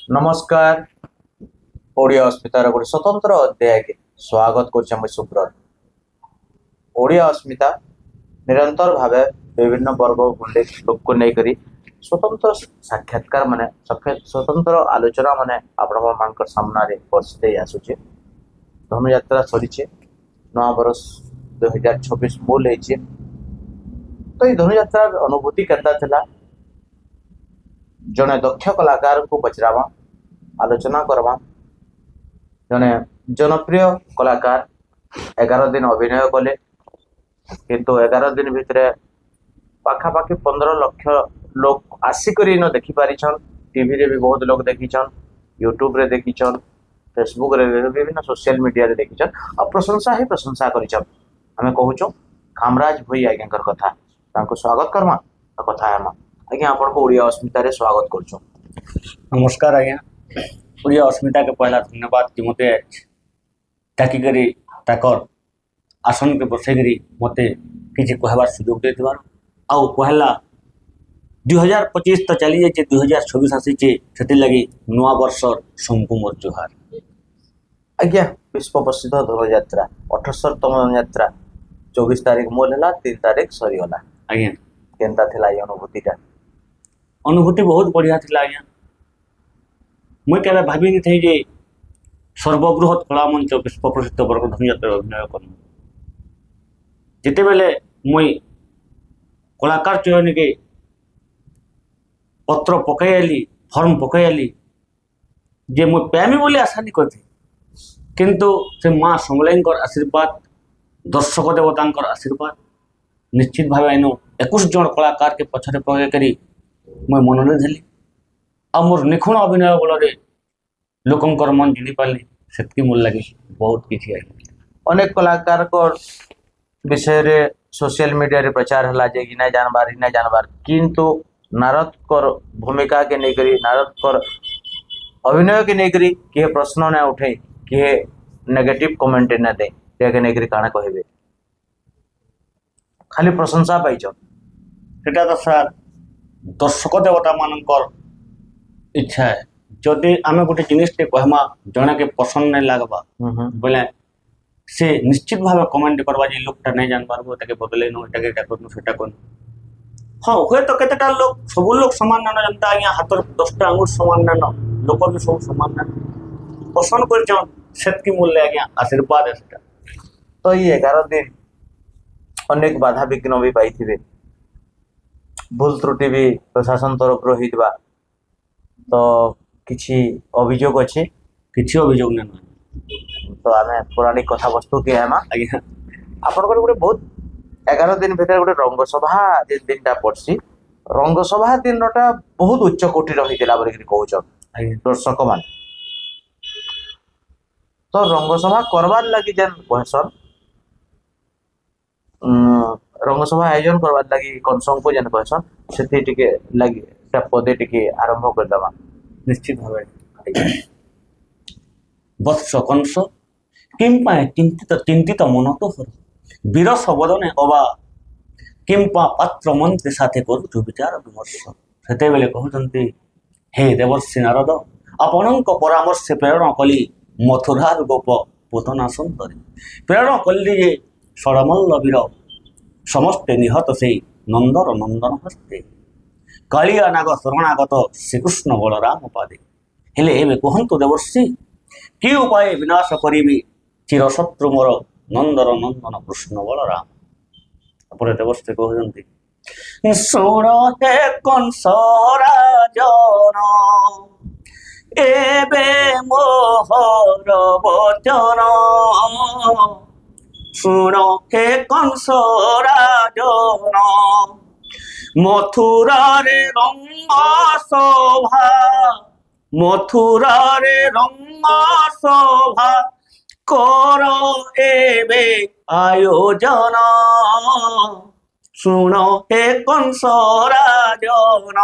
नमस्कार। ओडिया अस्मितार गोटे स्वतंत्र अध्याय के स्वागत कर सुब्रत। ओडिया अस्मिता निरंतर भावे विभिन्न वर्ग गुंडे लोक को लेकर स्वतंत्र साक्षात्कार माने स्वतंत्र आलोचना माने आपण सामने बसते आसुचे। धनुयात्रा सरी नवा बरस 2026 मूल है। तो ये धनुयात्रा अनुभूति केता थिला जड़े दक्ष कलाकार को पचरावा आलोचना करवा। जड़े जनप्रिय कलाकार 11 दिन अभिनय कले किंतु 11 दिन भितर पाखापाखि 15 लाख लोग आसिक न देखी पारिछन। टीवी रे भी बहुत लोग देखीछन, यूट्यूब रे देखीछन, फेसबुक रे विभिन्न सोशल मीडिया रे देखीछन और प्रशंसा ही प्रशंसा करिछन। हमें कहूँ खामराज भई आज्ञा कथा तांको स्वागत करमा कथा हेमा। आज्ञा आपन को ओडिया अस्मिता रे स्वागत करछो। नमस्कार आज्ञा। ओडिया अस्मिता के पहला धन्यवाद कि मते ताकि करी ताकर आसन के बसैकरी मते किसी कहबार सुजोग देथिबार आउ पहला 2025 तो चली जाए 2026 आसीचे सेति लगी नुआ वर्षर संकु मोर जुहार। आज्ञा विश्व प्रसिद्ध धनुयात्रा 78तम धनुयात्रा 24 तारीख मोल है, 3 तारीख सरीगला। आज्ञा केनता थिला ये अनुभूति बहुत बढ़िया थिला आज्ञा। मुई केबे भाबी नि थई जे सर्वबृहत कला मंच विश्व प्रसिद्ध वर्ग धनुयात्रा अभिनय करनु। जिते बेले मुई कलाकार चयन के पत्र पकाइली, फॉर्म पकाइली जे मुई पैमी बोली आशा नहीं करती, किंतु से माँ समलें आशीर्वाद, दर्शक देवता आशीर्वाद निश्चित भाव इन 21 जन कलाकार के पछरे पकई करी मैं मनोनीत हेली आ मोर निखुण अभिनय बल लोकंकर मन जिनी पाली से मोर लगे बहुत किसी। अनेक कलाकार को विषय रे सोशल मीडिया रे प्रचार हला जे कि नहीं जानबार किंतु नारद कर भूमिका के नहीं करी, नारद कर अभिनय के नहीं करी किए प्रश्न न उठे, किए नेगेटिव कमेंट न दे के नहीं करी काना कहबे खाली प्रशंसा पाइछ। सेटा तो सर दर्शक देवता मानकर इच्छा है। जदि आम गोटे जिनिसटे कहमा जड़े के पसंद नहीं लगवा बोले से निश्चित भाव कमेंट करवा जे लोकटा नहीं जान पारबो ताके बदले नो एटा केटा करनु सेटा करनु। हाँ हुए तो केतेटा लोग सब लोग समान न जनता आज्ञा हाथ 10टा आंगुर समान न लोक भी सब समान न पसंद कर जान सेतकी मूल्य आज्ञा आशीर्वाद है सेटा। तो ये 11 दिन अनेक बाधा विघ्न भी पाई, भूल त्रुटि भी प्रशासन तरफ रही तो किसी अभियोग अच्छे किसी अभियोग नहीं। तो आम पौराणिक कथा वस्तु के आज्ञा आप गोटे बहुत 11 दिन भीतर गोटे रंगसभा दिन टा पड़सी। रंगसभा दिन टा बहुत उच्च कोटि रही कहूच दर्शक मान। तो रंगसभा करवार लगी जेन कहसन रंगसभा आयोजन करवार लगी कंसम को जेन कहसन से लगी पदे टिके आरंभ करदमा निश्चित भाव। वत्स कंस किंपा चिंतित मन तो वीर सबदने अबा किंपा पात्र मंत्री साथे करूछु विचार विमर्श। सेते बेले कहउचंती हे देवर्षि नारद आपणक परामर्श प्रेरण कली मथुरार गोप पूतना सुंदरी। प्रेरण कली जे षड़मल्ल वीर समस्ते निहत से नंदर नंदन हस्ते कालिया नाग शरणागत श्रीकृष्ण बलराम पादे। हेले एबे कहंतु देवर्षि कि उपाय विनाश करी चिरशत्रु मोर नंदर नंदन कृष्ण बलराम। अपने देवर्षि कहते शुण हे कंस राजन एबे मोहर वचन। शुण हे कंस राजन मथुरारे रंग शोभा, मथुरारे रंग शोभा कर एबे आयोजन। शुण हे कंस राजन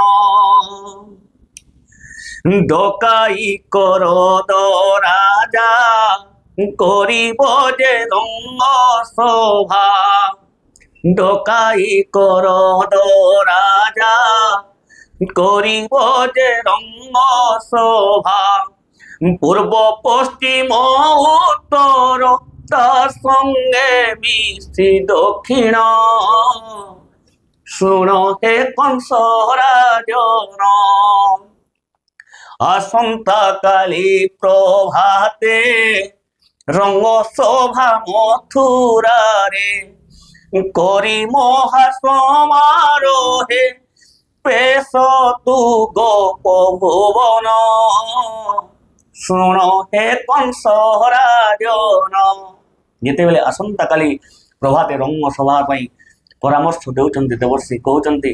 डकाई कर द राजा करिब जे रंग शोभा। डकाई कर द राजा করিব যে রঙ্গ শোভা, পূর্ব পশ্চিম উত্তর তার সঙ্গে মিশি দক্ষিণ। শুণ হে কংস রাজন, আসন্তা কালী প্রভাতে রঙ্গ শোভা মথুরারে, করি মহা সমারোহে পেশ তু গোপ ভুবন। শুণ হে কংস রাজন। যেତେବେଳେ ଆସନ୍ତା କାଲି ପ୍ରଭାତେ ରଙ୍ଗ ସଭା ପାଇଁ ପରାମର୍ଶ ଦେଉଛନ୍ତି ଦେବର୍ଷି କହୁଛନ୍ତି,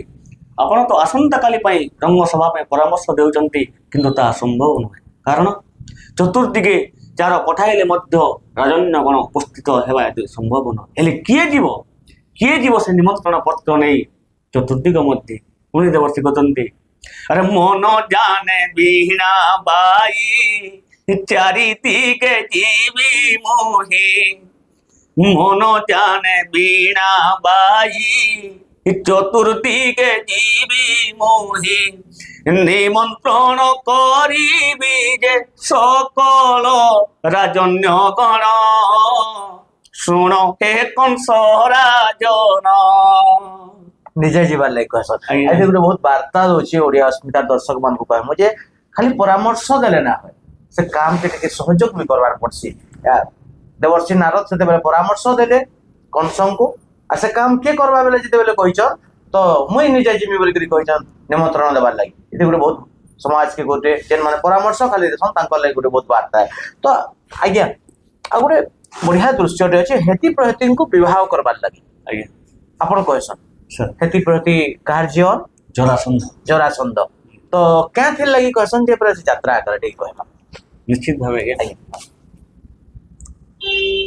ଆପଣ ତ ଆସନ୍ତା କାଲି ପାଇଁ ରଙ୍ଗ ସଭା ପାଇଁ ପରାମର୍ଶ ଦେଉଛନ୍ତି, କିନ୍ତୁ ତାହା ସମ୍ଭବ ନୁହେଁ। କାରଣ ଚତୁର୍ଦିଗେ ଚାର ପଠାଇଲେ ମଧ୍ୟ ରାଜନ୍ୟଗଣ ଉପସ୍ଥିତ ହେବା ଏତେ ସମ୍ଭବ ନୁହେଁ। ହେଲେ କିଏ ଯିବ ସେ ନିମନ୍ତ୍ରଣ ପତ୍ର ନେଇ ଚତୁର୍ଦିଗ ମଧ୍ୟରେ? ପୁଣି ଦେବର୍ଷି କହୁଛନ୍ତି, ଆରେ ମନ ଜାନେ ବୀଣା ବାଇ ଚାରିଦିଗେ ଯିବି ମୋହି। মন জানে বীণা বাই চতুর্দিকে জীবি মোহি। নিমন্ত্রণ করিবি যে সকল রাজন্যগণ, শুণ হে কংস রাজন। ନିଜେ ଯିବାର ଲାଗି କହିସନ୍। ଆଜ୍ଞା। ଏଠି ଗୋଟେ ବହୁତ ବାର୍ତ୍ତା ଦଉଛି ଓଡ଼ିଆ ଅସ୍ମିତା ଦର୍ଶକ ମାନଙ୍କୁ କହିମୁ ଯେ ଖାଲି ପରାମର୍ଶ ଦେଲେ ନା ହୁଏ, ସେ କାମକେ ଟିକେ ସହଯୋଗ ବି କରବାର ପଡସି। ଦେବର୍ଷି ନାରଦ ସେତେବେଳେ ପରାମର୍ଶ ଦେଲେ କଂସଙ୍କୁ, ଆଉ ସେ କାମ କିଏ କରବା ବେଲେ ଯେତେବେଳେ କହିଛନ୍ ତ ମୁଇଁ ନିଜେ ଯିମି ବୋଲିକିରି କହିଛନ୍ ନିମନ୍ତ୍ରଣ ଦେବାର ଲାଗି। ଏଠି ଗୋଟେ ବହୁତ ସମାଜକେ ଗୋଟେ ଯେନ୍ ମାନେ ପରାମର୍ଶ ଖାଲି ଦେସନ୍ ତାଙ୍କର ଲାଗି ଗୋଟେ ବହୁତ ବାର୍ତ୍ତା। ତ ଆଜ୍ଞା ଆଉ ଗୋଟେ ବଢିଆ ଦୃଶ୍ୟଟେ ଅଛି, ହେତି ପ୍ରହେତିଙ୍କୁ ବିବାହ କରବାର ଲାଗି ଆଜ୍ଞା ଆପଣ କହିସନ୍। ସାର୍, ହେତି ପ୍ରତି କାହାର ଝିଅ? ଜରାସନ୍ଧ। ଜରାସନ୍ଧ। ତ କାଁ ଥିର୍ ଲାଗି କହିସନ୍ ଯେ ପୁରା ସେ ଯାତ୍ରା ଆକାରରେ ଟିକେ କହିବା। ନିଶ୍ଚିତ ଭାବେ ଆଜ୍ଞା। ଆଜ୍ଞା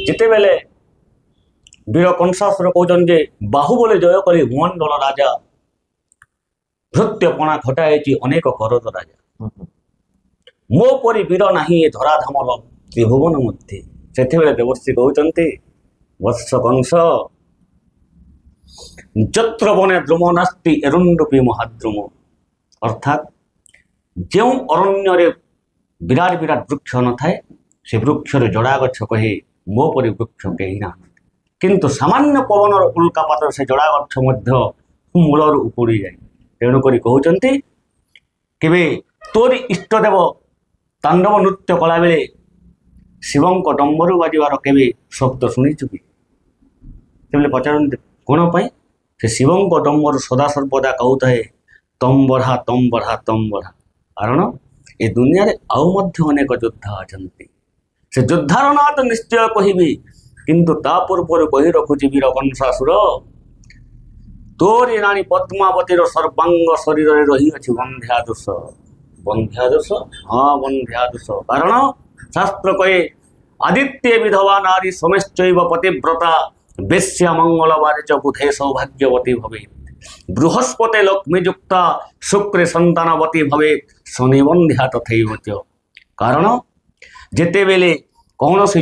ଯେତେବେଳେ ବୀର କଂସାସୁର କହୁଛନ୍ତି ଯେ ବାହୁବଳେ ଜୟ କରି ଭୁମଣ୍ଡଳ ରାଜା, ଭୃତ୍ୟପଣା ଘଟାଇଛି ଅନେକ କରଦ ରାଜା, ମୋ ପରି ବୀର ନାହିଁ ଏ ଧରାଧାମର ତ୍ରିଭୁବନ ମଧ୍ୟରେ। ସେତେବେଳେ ଦେବର୍ଷି କହୁଛନ୍ତି, ବତ୍ସ କଂସ ଯତ୍ର ବନେ ଦ୍ରୁମ ନାସ୍ତି ଏରୁଣ୍ଡୁପି ମହାଦ୍ରୁମ। ଅର୍ଥାତ୍ ଯେଉଁ ଅରଣ୍ୟରେ ବିରାଟ ବିରାଟ ବୃକ୍ଷ ନଥାଏ, ସେ ବୃକ୍ଷରେ ଜଡ଼ା ଗଛ କହେ ମୋ ପରି ବୃକ୍ଷ କେହି ନାହାନ୍ତି। କିନ୍ତୁ ସାମାନ୍ୟ ପବନର ଉଲ୍କାପାତରେ ସେ ଜଡ଼ା ଗଛ ମଧ୍ୟ ମୂଳରୁ ଉପୁଡ଼ି ଯାଏ। ତେଣୁକରି କହୁଛନ୍ତି, କେବେ ତୋରି ଇଷ୍ଟଦେବ ତାଣ୍ଡବ ନୃତ୍ୟ କଲାବେଳେ ଶିବଙ୍କ ଡମ୍ବରୁ ବାଜିବାର କେବେ ଶବ୍ଦ ଶୁଣିଛୁ କି? ସେବେଳେ ପଚାରନ୍ତି କ'ଣ ପାଇଁ? ସେ ଶିବଙ୍କ ଡମ୍ବରୁ ସଦାସର୍ବଦା କହୁଥାଏ ତମ୍ ବଢ଼ା ତମ୍ ବଢ଼ା ତମ୍ ବଢ଼ା। କାରଣ ଏ ଦୁନିଆରେ ଆଉ ମଧ୍ୟ ଅନେକ ଯୋଦ୍ଧା ଅଛନ୍ତି। ସେ ଯୋଦ୍ଧାର ନାଁ ତ ନିଶ୍ଚୟ କହିବି, କିନ୍ତୁ ତା ପୂର୍ବରୁ କହି ରଖୁଛି ବୀର କଂସାସୁର, ତୋରି ରାଣୀ ପଦ୍ମାବତୀର ସର୍ବାଙ୍ଗ ଶରୀରରେ ରହିଅଛି ବନ୍ଧ୍ୟାଦୋଷ। ବନ୍ଧ୍ୟାଦୋଷ? ହଁ ବନ୍ଧ୍ୟାଦୋଷ। କାରଣ ଶାସ୍ତ୍ର କହେ ଆଦିତ୍ୟ ବିଧବା ନାରୀ ସମେଶ୍ଚୈବ ପତିବ୍ରତା ବେଶ୍ୟା ମଙ୍ଗଳବାରେ চ বুধে সৌভাগ্যবতী ভবে, বৃহস্পতি লক্ষ্মীযুক্তা শুক্রে সন্তানবতী ভবে, শনি বন্ধ্যা তথৈব চ। কারণ যেତେବେଳେ କୌଣସି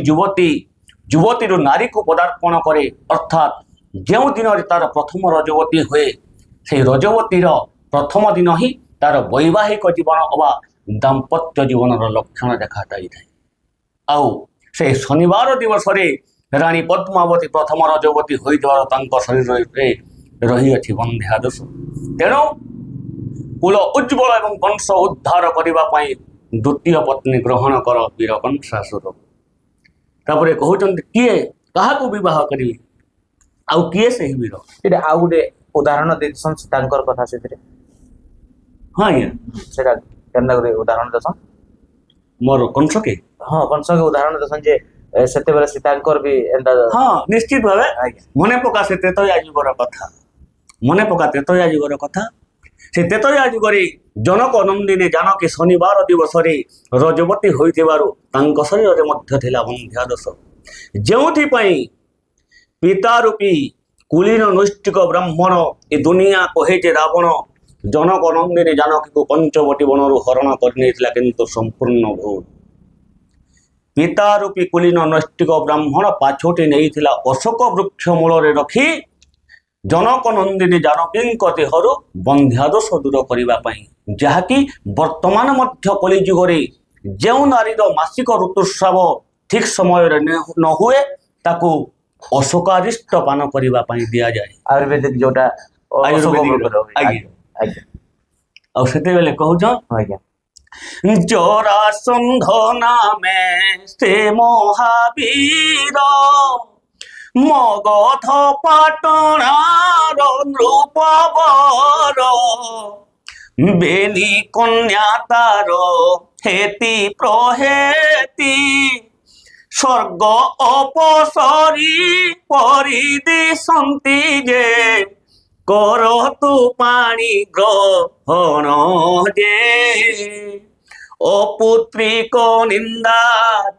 ଯୁବତୀରୁ ନାରୀକୁ ପଦାର୍ପଣ କରେ, ଅର୍ଥାତ୍ ଯେଉଁ ଦିନରେ ତାର ପ୍ରଥମ ରଜବତୀ ହୁଏ, ସେହି ରଜବତୀର ପ୍ରଥମ ଦିନ ହିଁ ତାର ବୈବାହିକ ଜୀବନ ଅବା ଦାମ୍ପତ୍ୟ ଜୀବନର ଲକ୍ଷଣ ଦେଖାଯାଇଥାଏ। ଆଉ ସେ ଶନିବାର ଦିବସରେ ରାଣୀ ପଦ୍ମାବତୀ ପ୍ରଥମ ରଜବତୀ ହୋଇଥିବାର ତାଙ୍କ ଶରୀରରେ ରହିଅଛି ବନ୍ଧ୍ୟାଦୋଷ। ତେଣୁ କୁଳ ଉଜ୍ଜ୍ୱଳ ଏବଂ ବଂଶ ଉଦ୍ଧାର କରିବା ପାଇଁ ଦ୍ୱିତୀୟ ପତ୍ନୀ ଗ୍ରହଣ କର ବୀର କଂସାସୁର। ତାପରେ କହୁଛନ୍ତି, କିଏ କାହାକୁ ବିବାହ କରିବି? ଆଉ କିଏ ସେହି ବୀର? ଏଇଟା ଆଉ ଗୋଟେ ଉଦାହରଣ ଦେଇସନ୍ ତାଙ୍କର କଥା ସେଥିରେ। ହଁ ଆଜ୍ଞା, ସେଟା କେନ୍ତା କରି ଉଦାହରଣ ଦେସନ୍? ମୋର କଂସ କେ? ହଁ କଂସକେ ଉଦାହରଣ ଦେସନ୍ ଯେ ସେତେବେଳେ ସୀତାଙ୍କର ବି ଏନ୍ତା। ହଁ ନିଶ୍ଚିତ ଭାବେ। ଆଜ୍ଞା ମନେ ପକା ସେ ତେତୟା ଯୁଗର କଥା, ମନେ ପକା ତେତୟା ଯୁଗର କଥା। ସେ ତେତୟା ଯୁଗରେ ଜନକ ନନ୍ଦିନୀ ଜାନକୀ ଶନିବାର ଦିବସରେ ରଜବତୀ ହୋଇଥିବାରୁ ତାଙ୍କ ଶରୀରରେ ମଧ୍ୟ ଥିଲା ବନ୍ଧ୍ୟାଦୋଷ, ଯେଉଁଥିପାଇଁ ପିତା ରୂପୀ କୁଳୀନ ନୈଷ୍ଠିକ ବ୍ରାହ୍ମଣ ଏ ଦୁନିଆ କହେ ଯେ ରାବଣ ଜନକ ନନ୍ଦିନୀ ଜାନକୀକୁ ପଞ୍ଚବଟୀ ବନରୁ ହରଣ କରିନେଇଥିଲା, କିନ୍ତୁ ସମ୍ପୂର୍ଣ୍ଣ ଭୁଲ। ପିତା ରୂପୀ କୁଳୀନ ନୈଷ୍ଠିକ ବ୍ରାହ୍ମଣ ପାଛୋଟି ନେଇଥିଲା ଅଶୋକ ବୃକ୍ଷ ମୂଳରେ ରଖି ଜନକ ନନ୍ଦିନୀ ଜାନକୀଙ୍କ ଦେହରୁ ବନ୍ଧ୍ୟାଦୋଷ ଦୂର କରିବା ପାଇଁ, ଯାହାକି ବର୍ତ୍ତମାନ ମଧ୍ୟ କଳିଯୁଗରେ ଯେଉଁ ନାରୀର ମାସିକ ଋତୁସ୍ରାବ ଠିକ ସମୟରେ ନ ହୁଏ ତାକୁ ଅଶୋକାରିଷ୍ଟ ପାନ କରିବା ପାଇଁ ଦିଆଯାଏ। ଆୟୁର୍ବେଦିକ ଯୋଉଟା ଆୟୁର୍ବେଦିକ ଆଜ୍ଞା। ଆଜ୍ଞା ଆଉ ସେତେବେଳେ କହୁଛ ଆଜ୍ଞା ଜରାସନ୍ଧ ନାମେ ସେ ମହାବୀର ମଗଧ ପାଟଣାର ନୃପବର ବେନି କନ୍ୟା ତାର ହେତି ପ୍ରହେତି ସ୍ୱର୍ଗ ଅପସରି ପରିଦିଶନ୍ତି ଯେ କରତୁ ପାଣି ଗ୍ରହଣ ଯେ ଅପୁତ୍ରିକ ନିନ୍ଦା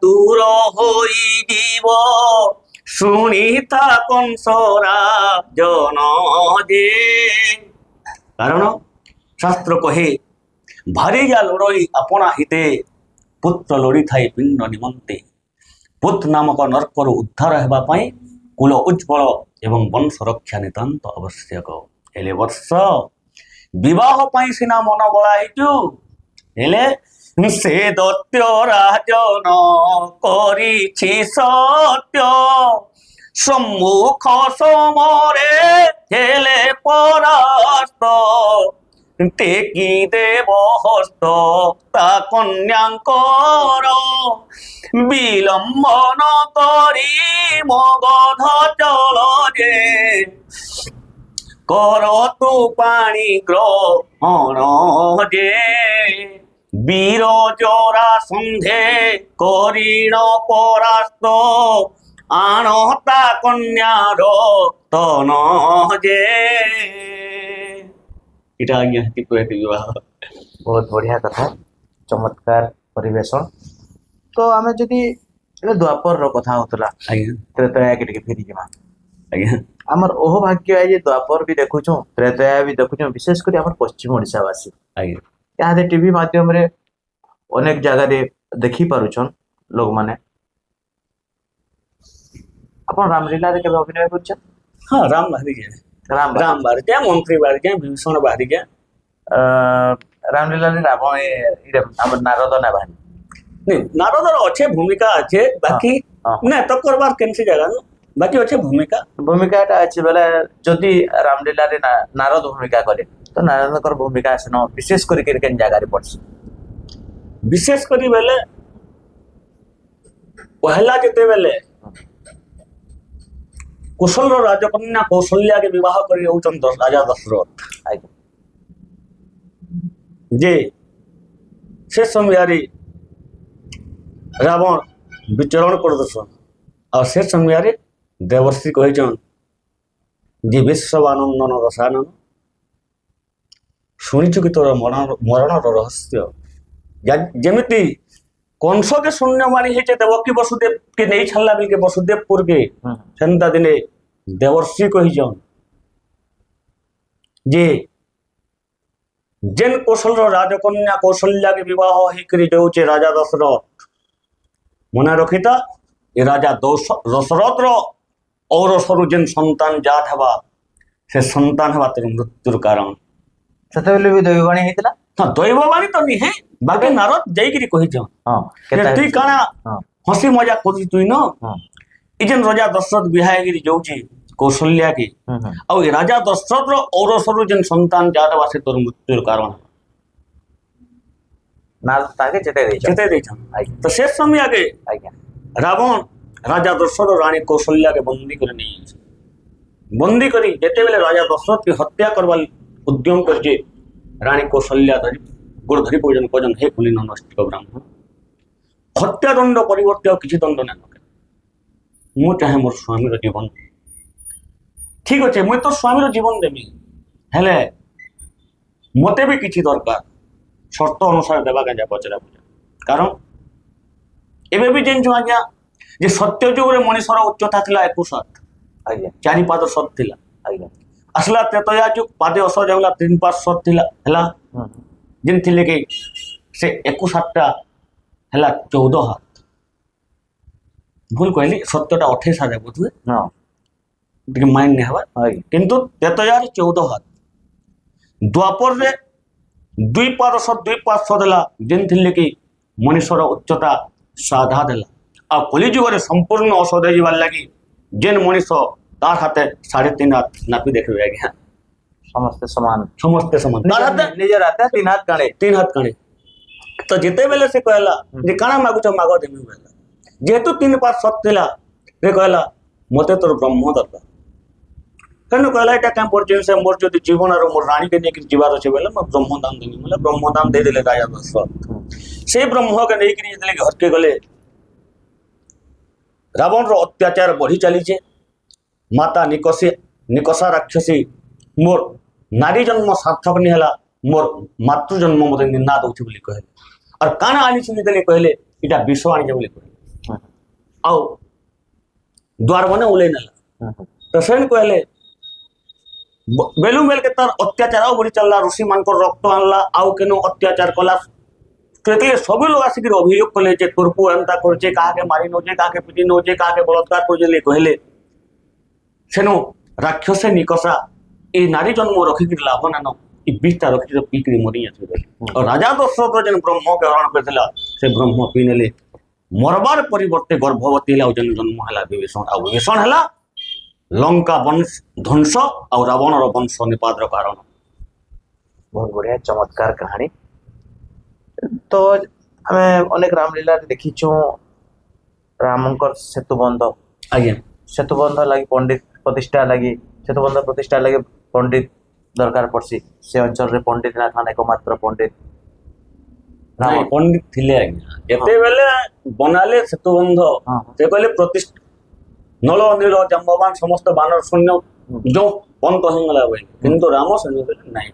ଦୂର ହୋଇଯିବ ଶୁଣିତା କଂସରାଜନ ଯେ। କାରଣ ଶାସ୍ତ୍ର କହେ ଭାରିଜା ଲୋଡ଼ଇ ଆପଣା ହିତେ ପୁତ୍ର ଲୋଡ଼ିଥାଏ ପିଣ୍ଡ ନିମନ୍ତେ। ପୁତ ନାମକ ନର୍କରୁ ଉଦ୍ଧାର ହେବା ପାଇଁ କୁଳ ଉଜ୍ଜଳ ଏବଂ ବଂଶ ରକ୍ଷା ନିତାନ୍ତ ଆବଶ୍ୟକ। ହେଲେ ବର୍ଷ ବିବାହ ପାଇଁ ସିନା ମନ ବଳାଇଛୁ, ହେଲେ ସେ ଦୈତ୍ୟ ରାଜନ କରିଛି ସତ୍ୟ ସମ୍ମୁଖ ସମରେ ହେଲେ ପରାସ୍ତ ଟେକି ଦେବ ହସ୍ତ ତା କନ୍ୟାଙ୍କର ବିଲମ୍ବନ କରି ମଗଧ ଚଳ ଯେ କର ତୁ ପାଣି ଗ୍ରହଣ ଯେ ବୀର ଜରା ସନ୍ଧେ କରିଣ ପରାସ୍ତ ଆଣ ତା କନ୍ୟାର ତନ ଯେ। এটা আজ্ঞা টিপুয়াটি বিবাহ। ବହୁତ ବଢିଆ କଥା, ଚମତ୍କାର ପରିବେଷଣ। ତ ଆମେ ଯଦି ଏବେ ଦ୍ୱାପରର କଥା ହଉଥିଲା, ଆଜ୍ଞା ତ୍ରେତୟାକେ ଟିକେ ଫେରିଯିବା। ଆଜ୍ଞା ଆମର ଓହ ଭାଗ୍ୟ ଏ ଯେ ଦ୍ୱାପର ବି ଦେଖୁଛୁ, ତ୍ରେତୟା ବି ଦେଖୁଛୁ, ବିଶେଷ କରି ଆମର ପଶ୍ଚିମ ଓଡ଼ିଶାବାସୀ ଆଜ୍ଞା ଇହାଦେ ଟିଭି ମାଧ୍ୟମରେ ଅନେକ ଜାଗାରେ ଦେଖିପାରୁଛନ୍ ଲୋକମାନେ। ଆପଣ ରାମଲୀଳାରେ କେବେ ଅଭିନୟ କରିଛନ୍ତି? ହଁ ରାମ ବାହାରିଯାଏ, ରାମ ରାମ ବାହାରିଯାଏ, ମନ୍ତ୍ରୀ ବାହାରିଯାଏ, ବିଭୀଷଣ ବାହାରିଯାଏ। ରାମଲୀଳାରେ ରାବଣ ଆମର ନାରଦ ନା ବାହାରି ନାରଦର ଅଛେ ଭୂମିକା ଅଛେ, ବାକି ନା ତ করবার কেনসি জায়গা না, বাকি অছে ভূমিকা। ଭୂମିକାଟା ଅଛି ବେଲେ ଯଦି ରାମଲୀଳାରେ ନାରଦ ଭୂମିକା କଲେ ତ ନାରଦଙ୍କର ଭୂମିକା ସେନ ବିଶେଷ କରିକି କେନ୍ ଜାଗାରେ ପଡସି? বিশেষ করি বেলে পহেলা যেতেবেলে কুশলর রাজকন্যা কৌশল্যাকে বিবাহ করে যাচ্ছেন রাজা দশরথ, ଆଜ୍ଞା যে সে সময় রাবণ বিচরণ করতেছন। আর সে সময় দেবর্ষি কহিছন যে বিশ্ববানন্দন রসায়ন শুনিছু কি তোর মরণর রহস্য। যেমিতি কংসকে শূন্যবাণী হয়েছে দেবকী বসুদেবকে নেই ছাড়লা বিকে বসুদেবপুরকে, সেন্তা দিনে দেবর্ষি কহিছন যে যেন কৌশলর রাজকন্যা কৌশল্যাকে বিবাহ হইকরি যাচ্ছে রাজা দশরথ, মনে রখিতা এ রাজা দশরথর ଔରସରୁ ଯେନ୍ ସନ୍ତାନ ଜାତ ହେବା ସେ ସନ୍ତାନ ହେବା ତୋର ମୃତ୍ୟୁର କାରଣ। ସେତେବେଳେ ବି ଦୈବବାଣୀ ହେଇଥିଲା? ହଁ ଦୈବବାଣୀ ତ ନିହେ, ବାକି ନାରଦ ଯାଇକିରି କହିଛନ୍ ତୁଇ କାଣା ହସି ମଜା କରୁଛୁ ତୁଇ ନ। ଇ ଯେନ୍ ରାଜା ଦଶରଥ ବିହା ହେଇକିରି ଯାଉଛି କୌଶଲ୍ୟାକେ, ଆଉ ଏ ରାଜା ଦଶରଥର ଔରସରୁ ଯେନ୍ ସନ୍ତାନ ଜାତ ହେବା ସେ ତୋର ମୃତ୍ୟୁର କାରଣ ତାକେ ଚେତାଇ ଦେଇଛନ୍। ତ ସେ ସମୟ ଆଗେ ରାବଣ রাজা দশরথ রানী কৌশল্যাকে বন্দী করে নিয়ে যাচ্ছে। বন্দী করি যেতেবেলে রাজা দশরথকে হত্যা করবার উদ্যম করছে, রানী কৌশল্যা গোড় ধরি পর্যন্ত কজন হে কুলীন নষ্ট ব্রাহ্মণ, হত্যাদণ্ড পরিবর্তে আর কিছু দণ্ড নেন, মু চাহে মোর স্বামীর জীবন। ঠিক আছে মুই তোর স্বামীর জীবন দেবি, হেলে মতে বি কিছু দরকার শর্ত অনুসারে দেবাকে যা পচরা বুঝা। কারণ এবে বি জানিଛୁ আজ্ঞা যে সত্য যুগরে মଣିষর উচ্চতা ଥିଲା 21 ହାତ, ଚାରି ପାଦ ସତ ଥିଲା। আসলা ত্রেতয়া যুগ পাদে অস যাওলা 3 পাদ সত ଥିଲା ହେଲା, ଯେନ୍ ଥିଲେ କି ସେ 21 ହାତଟା ହେଲା 14 ହାତ। ভুল কহিলি, সত্যটা 28 হাজার বোধ ଟିକେ ମାଇଣ୍ଡ नहीं हवा ଆଜ୍ଞା किंतु 13,14 हाथ द्वापर रे 2 देला जेन थिले कि मनुष्यर उच्चता साधा देला आ कली जुग रे संपूर्ण औषध जीवार लगी जेन मनुष्य तार हाथे 3.5 हाथ नापी देखबे आज्ञा ସମସ୍ତେ ସମାନ समस्ते समान तार हाथे ନିଜର ହାତେ 3 ହାତ କାଳେ 3 हाथ काणे तो जिते बेले से कहला जे काना मागुछ मागो देमी बेला जेहेतु 3-5 थिला रे कहला मते तोर ब्रह्म दरकार कहनु कहला एटा काम पड़छ से मोर जदि जीवन और मोर रानी के नेक जीवार अछि बेला म ब्रह्मदान देनी मतलब ब्रह्मदान दे देले राजा दशरथ से ब्रह्म के नै करी जेतले घर के गले रावण रो अत्याचार बढ़ी चली छे माता निकषा राक्षसी मोर नारी जन्म सार्थक नहीं हला मोर मातृ जन्म मते निंदा दउछि बोली कहले और काना आनी सुनी देले कहले इटा विष आनी जे बोली कहले आउ द्वार बने उले नला तो सेन कहले बेलू बेल के तार अत्याचार आउ बढ़ी चलला ऋषि मान को रक्त आनला आउ केनो अत्याचार कला तो सब लोग आसिक अभियोग कले जे तुरपु एंता करछे काहा के मारी नोचे काहा के पिटी नोचे काहा के बलात्कार करले कहले सेनो राक्षस निकषा ए नारी जन्म रखिक लाभ नान ई 20टा रखि पीकरी मरी जाथे और राजा दशरथ जन ब्रह्म के हरण करथिला से ब्रह्म पी नेले मरबार परिवर्ते गर्भवती ला जन जन्म हला विभीषण आ विभीषण हला लंका वंश ध्वंस और रावण वंश निपात कारण बहुत बढ़िया चमत्कार कहानी तो आमे अनेक रामलीला देखिछु रामंकर सेतुबंध आज्ञा सेतुबंध लगी पंडित प्रतिष्ठा लगी सेतुबंध प्रतिष्ठा लगी पंडित दरकार पड़सी से अंचल रे पंडित ना थाने को मात्र पंडित नहीं पंडित थिले आज्ञा एते बेले बनाले सेतुबंध हाँ। से कहले प्रतिष्ठा नल नील जम्बवान समस्त बानर सैन्य जो बंद होगला बोले किंतु राम सैन्य नहीं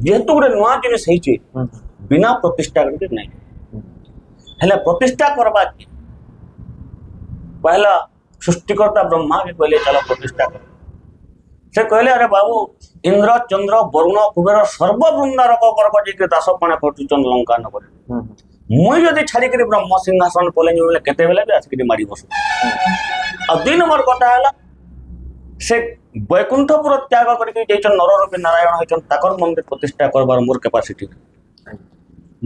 जेहेतु गोटे नुआ जिनिस होइछि बिना प्रतिष्ठा करके नहीं हेले प्रतिष्ठा करबा की पहला सृष्टिकर्ता ब्रह्मा के कहले चलो प्रतिष्ठा कर से कहले अरे बाबू इंद्र चंद्र वरुण कुबेर सर्व वृंदारक कर्क जी के दास पाने खटुचन लंका नगर मुई जदि छाड़ी कर ब्रह्म सिंहासन पले बोले केते बेले भी आसिक मारी बस आ 2 नंबर कथा है से वैकुंठपुर त्याग करके जैसन नर रूपी नारायण होइछन ताकर मंदिर प्रतिष्ठा करबार मोर कैपेसिटी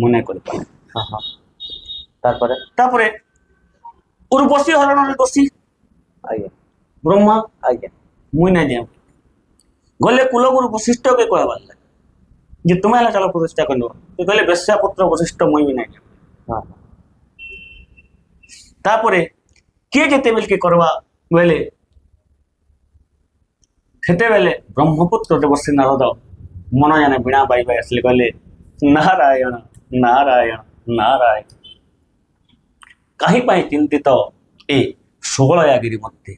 मने कर पाए हाँ हाँ तारपरे तापरे उर्वशी हरण रे दोषी आगे ब्रह्मा आगे मुई ना जाऊ गले कुलगुरु वशिष्ठ के कहबार जे तुम्हें हला चलो प्रतिष्ठा करनो तो कहले बेश्या पुत्र वशिष्ठ मुई भी ना जाऊ हाँ तापरे किए जेते बेल के करवा बेले सेते बेले ब्रह्मपुत्र देवर्षि नारद मन जाने बिना बाई बाई असले कहले नारायण नारायण नारायण कहीं पाई चिंतित ए 16 मध्य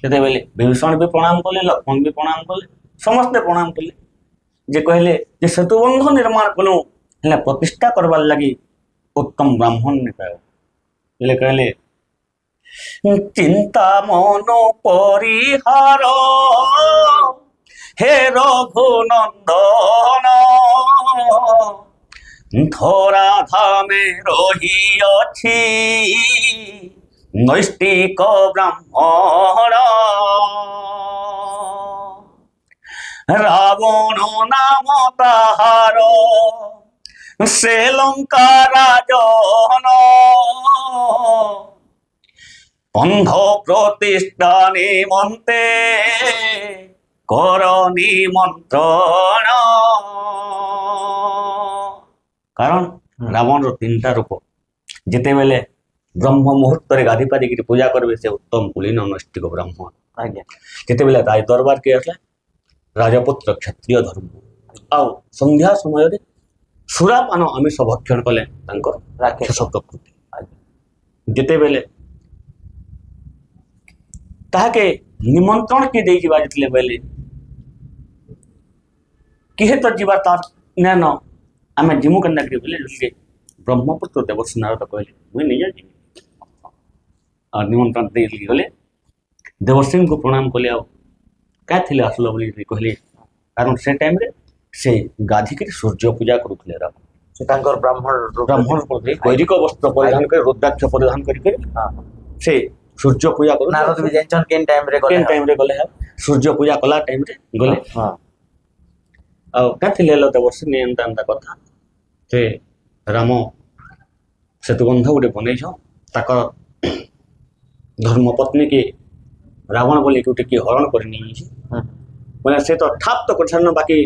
सेते बेले विभीषण भी प्रणाम कले लक्ष्मण भी प्रणाम कले समस्ते प्रणाम कले जे कहले जे सेतुबंध निर्माण कलु हेले प्रतिष्ठा करबार लगी उत्तम ब्राह्मण ने कहले कहले चिंता मन परिहार हे रघुनंदन धरा धामे रही अछि नैष्टिक ब्राह्मण रावण नाम ताहार से लंका राजन बंध प्रतिष्ठा निमंते कर निमंत्रण कारण रावण रो 3टा रूप जिते बेले ब्रह्म मुहूर्त रे गाधी पारी की पूजा करबे से उत्तम कुलीन नैष्टिक ब्राह्मण आगे जिते बेले राज दरबार के असला राजपुत्र क्षत्रिय धर्म आउ संध्या समय रे सुरापान आमिष भक्षण कले तांकर राक्षस प्रकृति जिते बेले ताके निमंत्रण के देई जिबा जतले बेले किहे तो जीवा तार न आमे जिमु कन्या के बेले जले ब्रह्मपुत्र देवर्षि नारद कहले मुई नहीं जाई और निमंत्रण देली गले देवर्षि को प्रणाम कले आ क्या थिले आसलो बोली कहले कारण से टाइम रे से गाधी के सूर्य पूजा करुले रावण से तांकर ब्राह्मण ब्राह्मण पदे वैदिक वस्त्र परिधान कर रुद्राक्ष परिधान करके हाँ से ସୂର୍ଯ୍ୟ ପୂଜା କରୁ ନାରଦ ବି ଜାଣିଛନ୍ କେନ୍ ଟାଇମ୍ ରେ କେନ୍ ଗଲେ ଟାଇମ୍ରେ ଗଲେ ହେବ ସୂର୍ଯ୍ୟ ପୂଜା କଲା ଟାଇମ୍ରେ ଗଲେ ହଁ ଆଉ କାଁ ଥିଲେ ହେଲେ ତ ବର୍ଷେ ନିଏ ଏନ୍ତା କଥା ସେ ରାମ ସେତୁବନ୍ଧ ଗୋଟେ ବନେଇଛନ୍ ତାଙ୍କର ଧର୍ମପତ୍ନୀକେ ରାବଣ ବୋଲି ଗୋଟେ କିଏ ହରଣ କରି ନେଇଯାଇଛି ହୁଁ, ମାନେ ସେ ତ ଠାପ୍ ତ କରିଛନ୍ ବାକି